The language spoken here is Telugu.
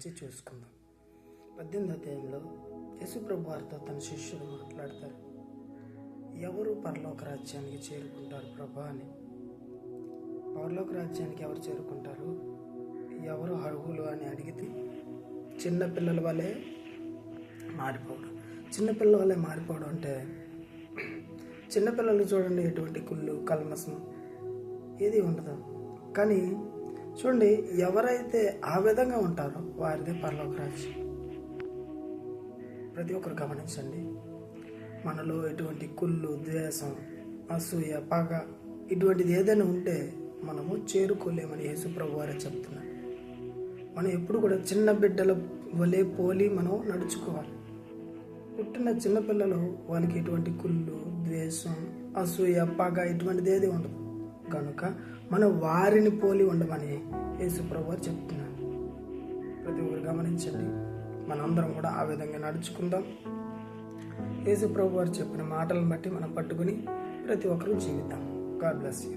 గురించి చూసుకుందాం. 18వ అధ్యాయంలో యేసుప్రభు వారితో తన శిష్యులు మాట్లాడతారు. ఎవరు పరలోక రాజ్యానికి చేరుకుంటారు ప్రభా అని. పరలోక రాజ్యానికి ఎవరు చేరుకుంటారు, ఎవరు అర్హులు అని అడిగితే చిన్నపిల్లల వల్లే మారిపోవడం. చిన్నపిల్లల వల్లే మారిపోవడం అంటే చిన్నపిల్లలు చూడండి, ఎటువంటి కుళ్ళు కల్మసం ఏది ఉండదు. కానీ చూడండి, ఎవరైతే ఆ విధంగా ఉంటారో వారిదే పరలోక రాజ్యం. ప్రతి ఒక్కరు గమనించండి, మనలో ఎటువంటి కుళ్ళు, ద్వేషం, అసూయ, పగ ఇటువంటిది ఏదైనా ఉంటే మనము చేరుకోలేమని యేసుప్రభు వారే చెప్తున్నారు. మనం ఎప్పుడు కూడా చిన్న బిడ్డల వలె పోలి మనం నడుచుకోవాలి. పుట్టిన చిన్నపిల్లలు వాళ్ళకి ఎటువంటి కుళ్ళు, ద్వేషం, అసూయ, పగ ఇటువంటిది ఏది ఉండదు. కనుక మనం వారిని పోలి ఉండమని యేసుప్రభు వారు చెప్తున్నారు. ప్రతి ఒక్కరు గమనించండి, మనందరం కూడా ఆ విధంగా నడుచుకుందాం. యేసుప్రభు వారు చెప్పిన మాటలను బట్టి మనం పట్టుకుని ప్రతి ఒక్కరూ జీవిద్దాం. God bless you.